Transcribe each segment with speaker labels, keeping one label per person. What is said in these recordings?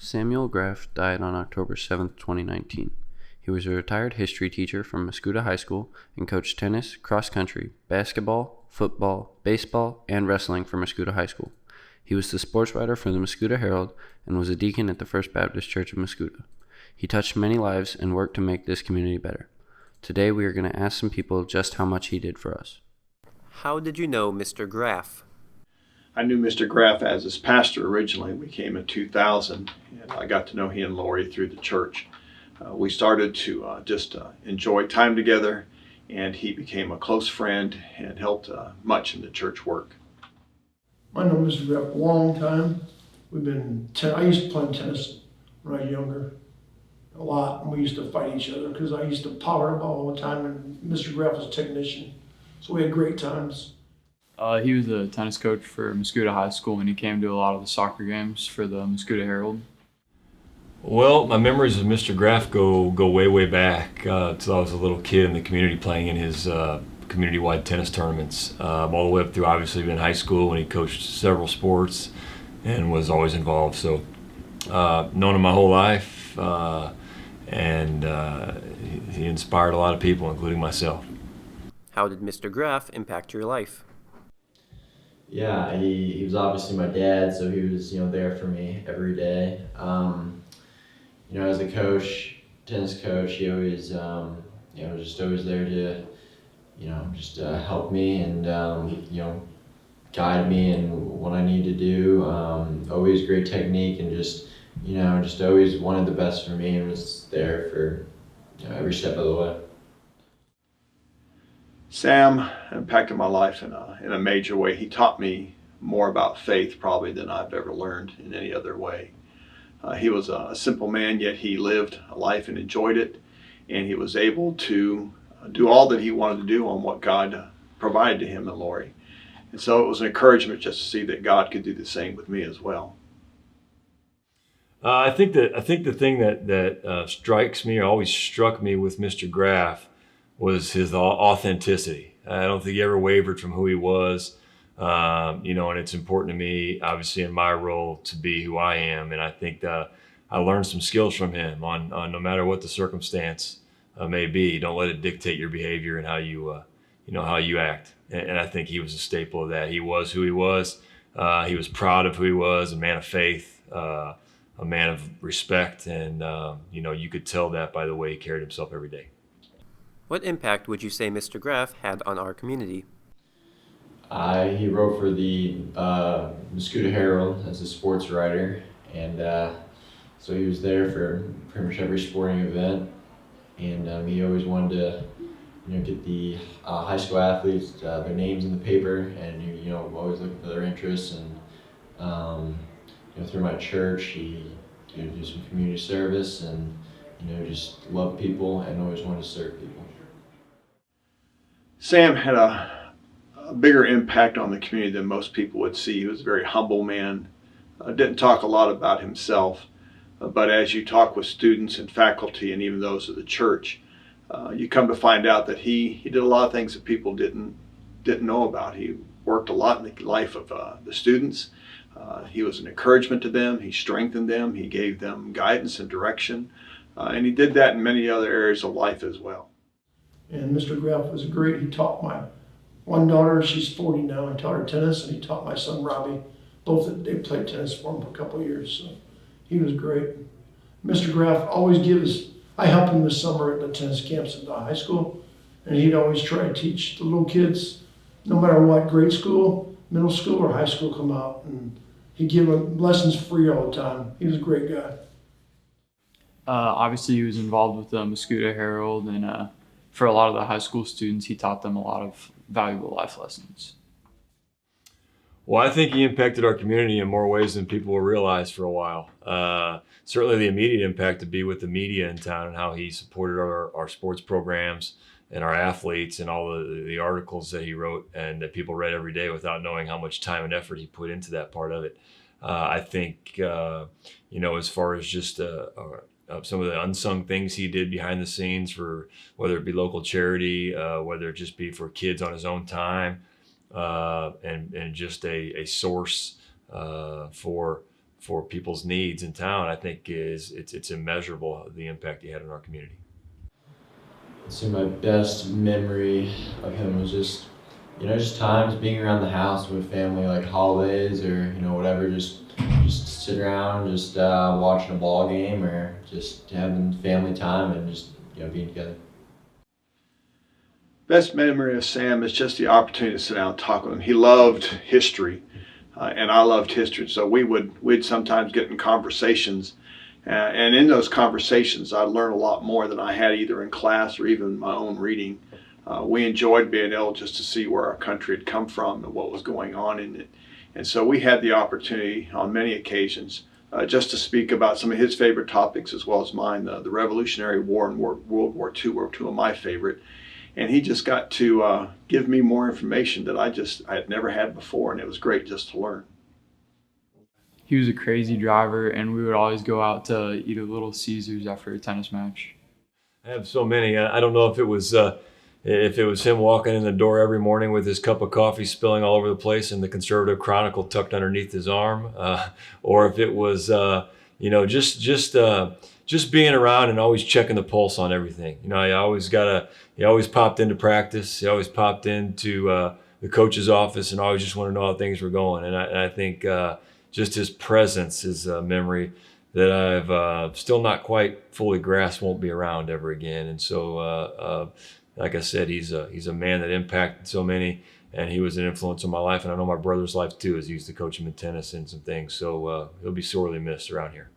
Speaker 1: Samuel Graf died on October 7, 2019. He was a retired history teacher from Mascoutah High School and coached tennis, cross country, basketball, football, baseball, and wrestling for Mascoutah High School. He was the sports writer for the Mascoutah Herald and was a deacon at the First Baptist Church of Mascoutah. He touched many lives and worked to make this community better. Today we are going to ask some people just how much he did for us.
Speaker 2: How did you know Mr. Graf?
Speaker 3: I knew Mr. Graf as his pastor originally. We came in 2000, and I got to know he and Lori through the church. We started to just enjoy time together, and he became a close friend and helped much in the church work.
Speaker 4: I know Mr. Graf a long time. I used to play tennis when I was younger, a lot, and we used to fight each other because I used to power him all the time, and Mr. Graf was a technician, so we had great times.
Speaker 5: He was a tennis coach for Mascoutah High School, and he came to a lot of the soccer games for the Mascoutah Herald.
Speaker 6: Well, my memories of Mr. Graf go way back till I was a little kid in the community playing in his community-wide tennis tournaments, all the way up through obviously in high school when he coached several sports and was always involved. So known him my whole life, and he inspired a lot of people, including myself.
Speaker 2: How did Mr. Graf impact your life?
Speaker 7: Yeah, he was obviously my dad, so he was there for me every day. As a coach, tennis coach, he always just always there to help me and guide me in what I need to do. Always great technique and just always wanted the best for me and was there for every step of the way.
Speaker 3: Sam impacted my life in a major way. He taught me more about faith probably than I've ever learned in any other way. He was a simple man, yet he lived a life and enjoyed it, and he was able to do all that he wanted to do on what God provided to him and Lori. And so it was an encouragement just to see that God could do the same with me as well.
Speaker 6: I think the thing that strikes me or always struck me with Mr. Graf was his authenticity. I don't think he ever wavered from who he was, and it's important to me, obviously in my role, to be who I am. And I think I learned some skills from him on no matter what the circumstance may be. Don't let it dictate your behavior and how you act. And I think he was a staple of that. He was who he was. He was proud of who he was, a man of faith, a man of respect, and you could tell that by the way he carried himself every day.
Speaker 2: What impact would you say Mr. Graf had on our community?
Speaker 7: He wrote for the Mascoutah Herald as a sports writer, and so he was there for pretty much every sporting event, and he always wanted to get the high school athletes their names in the paper, and always looking for their interests. And through my church, he do some community service, and just loved people and always wanted to serve people.
Speaker 3: Sam had a bigger impact on the community than most people would see. He was a very humble man, didn't talk a lot about himself, but as you talk with students and faculty and even those of the church, you come to find out that he did a lot of things that people didn't know about. He worked a lot in the life of the students. He was an encouragement to them. He strengthened them. He gave them guidance and direction, and he did that in many other areas of life as well.
Speaker 4: And Mr. Graf was great. He taught my one daughter, she's 40 now, and taught her tennis, and he taught my son Robbie. They played tennis for him for a couple of years, so he was great. Mr. Graf always I helped him this summer at the tennis camps at the high school, and he'd always try to teach the little kids, no matter what, grade school, middle school, or high school come out, and he'd give them lessons free all the time. He was a great guy.
Speaker 5: Obviously, he was involved with the Mascoutah Herald, and for a lot of the high school students, he taught them a lot of valuable life lessons.
Speaker 6: Well, I think he impacted our community in more ways than people will realize for a while. Certainly the immediate impact would be with the media in town and how he supported our sports programs and our athletes and all the articles that he wrote and that people read every day without knowing how much time and effort he put into that part of it. I think, as far as just some of the unsung things he did behind the scenes, for whether it be local charity, whether it just be for kids on his own time, and just a source for for people's needs in town, I think it's immeasurable, the impact he had on our community.
Speaker 7: So my best memory of him was just times being around the house with family, like holidays or whatever, just sit around, just watching a ball game or just having family time and just being together.
Speaker 3: Best memory of Sam is just the opportunity to sit down and talk with him. He loved history, and I loved history, so we'd sometimes get in conversations, and in those conversations I'd learn a lot more than I had either in class or even my own reading. We enjoyed being able just to see where our country had come from and what was going on in it. And so we had the opportunity on many occasions just to speak about some of his favorite topics as well as mine. The Revolutionary War and World War II were two of my favorite. And he just got to give me more information that I had never had before, and it was great just to learn.
Speaker 5: He was a crazy driver, and we would always go out to eat at Little Caesars after a tennis match.
Speaker 6: I have so many. I don't know if it was him walking in the door every morning with his cup of coffee spilling all over the place and the Conservative Chronicle tucked underneath his arm, or if it was just being around and always checking the pulse on everything. He always popped into practice. He always popped into the coach's office and always just wanted to know how things were going. And I think just his presence is a memory that I've still not quite fully grasped, won't be around ever again. And so, like I said, he's a man that impacted so many, and he was an influence on my life, and I know my brother's life too, as he used to coach him in tennis and some things. So he'll be sorely missed around here.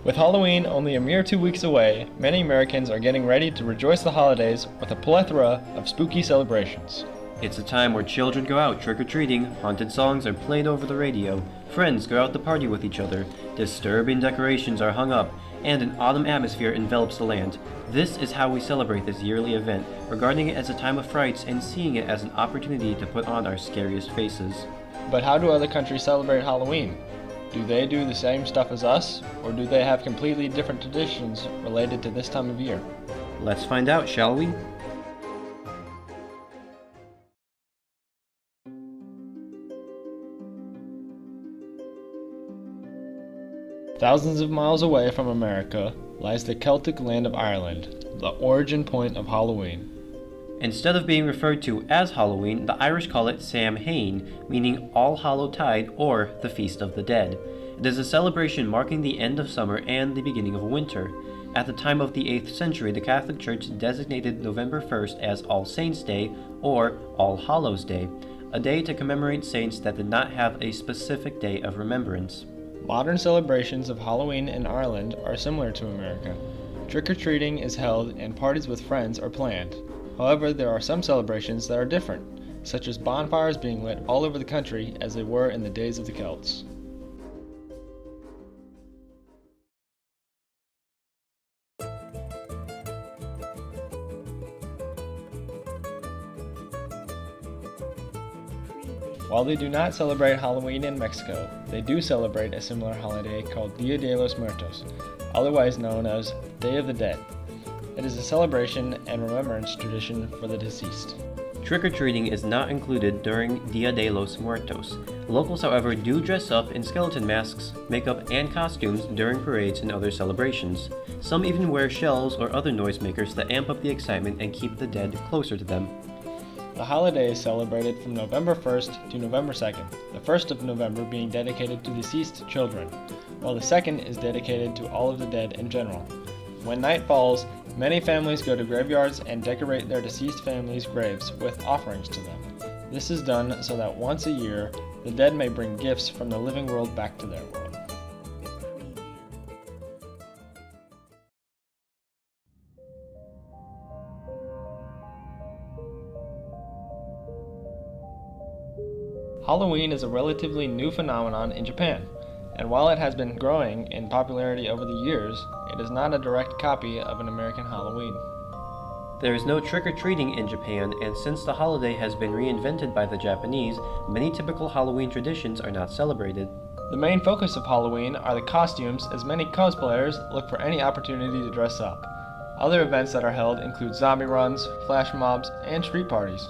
Speaker 8: With Halloween only a mere 2 weeks away, many Americans are getting ready to rejoice the holidays with a plethora of spooky celebrations.
Speaker 2: It's a time where children go out trick-or-treating, haunted songs are played over the radio, friends go out to party with each other, disturbing decorations are hung up, and an autumn atmosphere envelops the land. This is how we celebrate this yearly event, regarding it as a time of frights and seeing it as an opportunity to put on our scariest faces.
Speaker 8: But how do other countries celebrate Halloween? Do they do the same stuff as us, or do they have completely different traditions related to this time of year?
Speaker 2: Let's find out, shall we?
Speaker 8: Thousands of miles away from America lies the Celtic land of Ireland, the origin point of Halloween.
Speaker 2: Instead of being referred to as Halloween, the Irish call it Samhain, meaning All Hallowtide or the Feast of the Dead. It is a celebration marking the end of summer and the beginning of winter. At the time of the 8th century, the Catholic Church designated November 1st as All Saints' Day or All Hallows' Day, a day to commemorate saints that did not have a specific day of remembrance.
Speaker 8: Modern celebrations of Halloween in Ireland are similar to America. Trick-or-treating is held and parties with friends are planned. However, there are some celebrations that are different, such as bonfires being lit all over the country as they were in the days of the Celts. While they do not celebrate Halloween in Mexico, they do celebrate a similar holiday called Dia de los Muertos, otherwise known as Day of the Dead. It is a celebration and remembrance tradition for the deceased.
Speaker 2: Trick-or-treating is not included during Dia de los Muertos. Locals, however, do dress up in skeleton masks, makeup, and costumes during parades and other celebrations. Some even wear shells or other noisemakers that amp up the excitement and keep the dead closer to them.
Speaker 8: The holiday is celebrated from November 1st to November 2nd, the 1st of November being dedicated to deceased children, while the 2nd is dedicated to all of the dead in general. When night falls, many families go to graveyards and decorate their deceased families' graves with offerings to them. This is done so that once a year, the dead may bring gifts from the living world back to their world. Halloween is a relatively new phenomenon in Japan, and while it has been growing in popularity over the years, it is not a direct copy of an American Halloween.
Speaker 2: There is no trick-or-treating in Japan, and since the holiday has been reinvented by the Japanese, many typical Halloween traditions are not celebrated.
Speaker 8: The main focus of Halloween are the costumes, as many cosplayers look for any opportunity to dress up. Other events that are held include zombie runs, flash mobs, and street parties.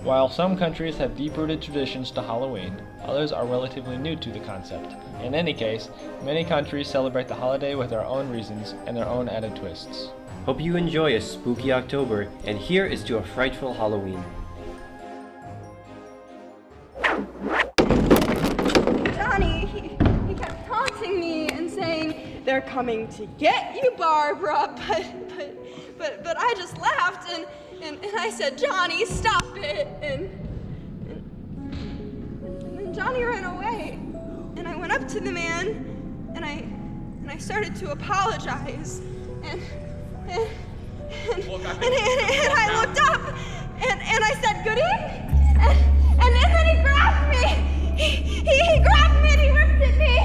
Speaker 8: While some countries have deep-rooted traditions to Halloween, others are relatively new to the concept. In any case, many countries celebrate the holiday with their own reasons and their own added twists.
Speaker 2: Hope you enjoy a spooky October, and here is to a frightful Halloween.
Speaker 9: Johnny, he kept taunting me and saying, "They're coming to get you, Barbara," but I just laughed and I said, "Johnny, stop it," and then Johnny ran away, and I went up to the man, and I started to apologize, and I looked up, and I said, "Good evening," and then he grabbed me, he grabbed me and he ripped at me,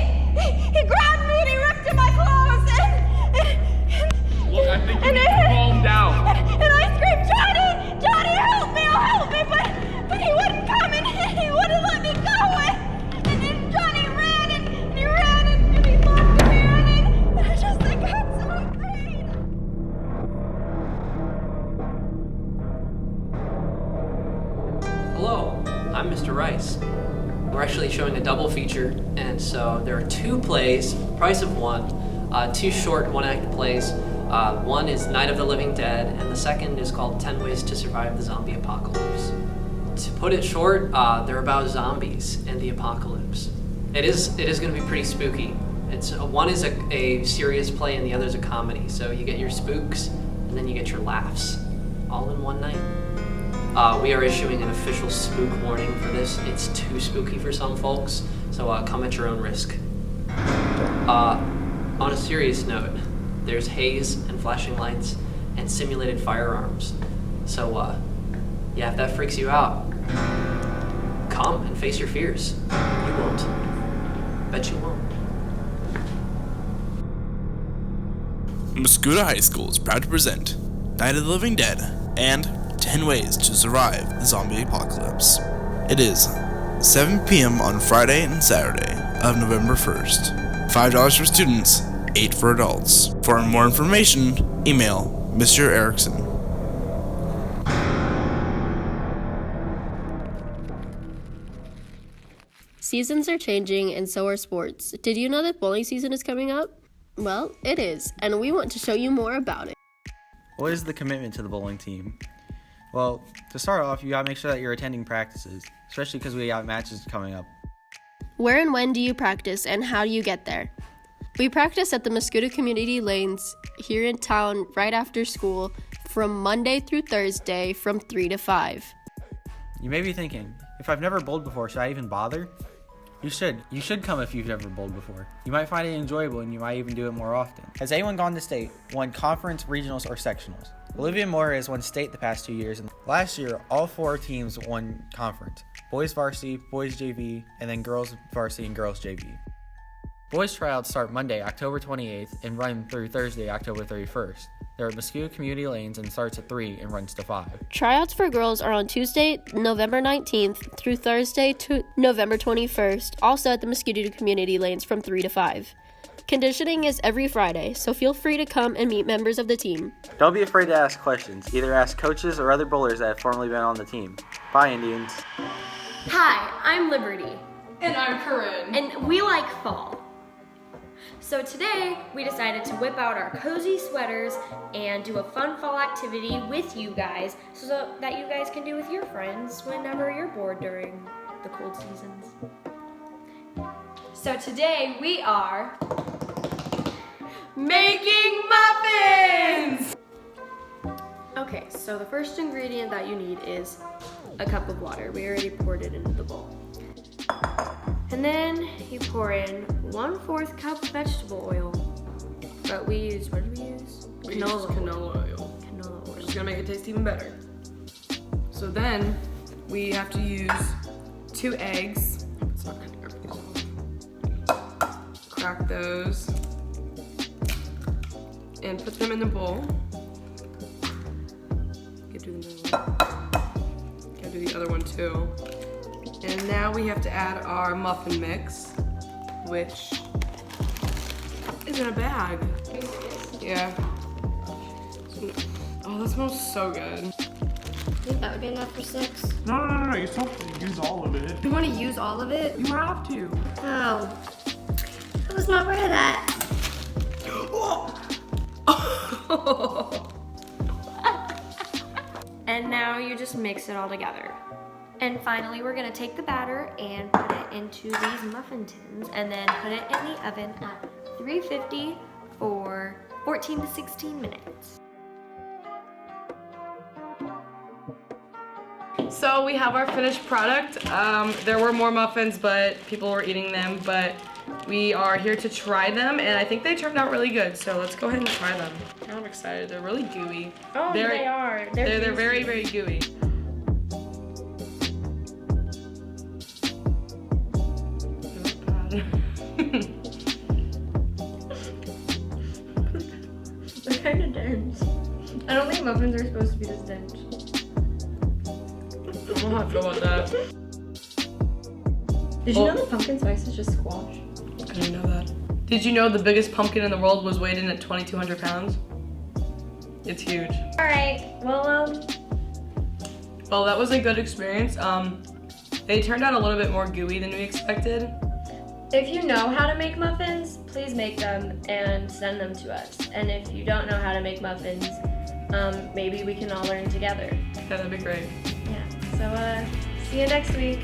Speaker 9: he grabbed me and he ripped at my clothes,
Speaker 10: Look, I think you need to calm down.
Speaker 9: And I screamed, Johnny, help me, but he wouldn't come and he wouldn't let me go. And then Johnny ran and he ran and he locked me in and I got so afraid.
Speaker 11: Hello, I'm Mr. Rice. We're actually showing a double feature, and so there are two plays, price of one, two short one-act plays. One is Night of the Living Dead, and the second is called 10 Ways to Survive the Zombie Apocalypse. To put it short, they're about zombies and the apocalypse. It is going to be pretty spooky. One is a serious play and the other is a comedy, so you get your spooks and then you get your laughs, all in one night. We are issuing an official spook warning for this. It's too spooky for some folks, so come at your own risk. On a serious note, there's haze and flashing lights and simulated firearms. So, yeah, if that freaks you out, come and face your fears. You won't. Bet you won't.
Speaker 12: Muscuda High School is proud to present Night of the Living Dead and 10 Ways to Survive the Zombie Apocalypse. It is 7 p.m. on Friday and Saturday of November 1st. $5 for students, $8 for adults. For more information, email Mr. Erickson.
Speaker 13: Seasons are changing and so are sports. Did you know that bowling season is coming up? Well, it is, and we want to show you more about it.
Speaker 14: What is the commitment to the bowling team? Well, to start off, you gotta make sure that you're attending practices, especially because we got matches coming up.
Speaker 13: Where and when do you practice, and how do you get there? We practice at the Muscuda Community Lanes here in town right after school from Monday through Thursday from 3 to 5.
Speaker 14: You may be thinking, if I've never bowled before, should I even bother? You should. You should come if you've never bowled before. You might find it enjoyable and you might even do it more often. Has anyone gone to state, won conference, regionals, or sectionals? Olivia Moore has won state the past 2 years, and last year all 4 teams won conference. Boys varsity, boys JV, and then girls varsity and girls JV. Boys tryouts start Monday, October 28th and run through Thursday, October 31st. They're at Muscuda Community Lanes and starts at 3 and runs to 5.
Speaker 13: Tryouts for girls are on Tuesday, November 19th through Thursday to November 21st, also at the Muscuda Community Lanes from 3 to 5. Conditioning is every Friday, so feel free to come and meet members of the team.
Speaker 14: Don't be afraid to ask questions. Either ask coaches or other bowlers that have formerly been on the team. Bye, Indians.
Speaker 15: Hi, I'm Liberty.
Speaker 16: And I'm Corinne.
Speaker 15: And we like fall. So today, we decided to whip out our cozy sweaters and do a fun fall activity with you guys so that you guys can do with your friends whenever you're bored during the cold seasons.
Speaker 16: So today, we are making muffins!
Speaker 13: Okay, so the first ingredient that you need is a cup of water. We already poured it into the bowl. And then you pour in 1/4 cup vegetable oil. But we use, what did we use?
Speaker 16: Canola oil.
Speaker 13: Canola oil.
Speaker 16: Which is gonna make it taste even better. So then we have to use 2 eggs. It's not gonna crack those and put them in the bowl. Gotta do the other one too. And now we have to add our muffin mix, which is in a bag. Yeah. Oh, that smells so good.
Speaker 13: I think that would be enough for 6.
Speaker 10: No. You still have to use all of it.
Speaker 13: You want to use all of it?
Speaker 10: You have to.
Speaker 13: Oh. I was not aware of that. And now you just mix it all together. And finally, we're gonna take the batter and put it into these muffin tins and then put it in the oven at 350 for 14 to 16 minutes.
Speaker 16: So we have our finished product. There were more muffins, but people were eating them, but we are here to try them, and I think they turned out really good, so let's go ahead and try them. I'm excited. They're really gooey.
Speaker 13: Oh, they are.
Speaker 16: They're very, very gooey.
Speaker 13: They're kind of dense. I don't think muffins are supposed to be this dense.
Speaker 16: I don't know how I feel about that.
Speaker 13: Did you know that pumpkin spice is just squash?
Speaker 16: I didn't know that. Did you know the biggest pumpkin in the world was weighed in at 2,200 pounds? It's huge.
Speaker 13: All right. Well,
Speaker 16: that was a good experience. They turned out a little bit more gooey than we expected.
Speaker 13: if you know how to make muffins, please make them and send them to us. And if you don't know how to make muffins, maybe we can all learn together.
Speaker 16: Yeah, that'd be great.
Speaker 13: Yeah. So, see you next week.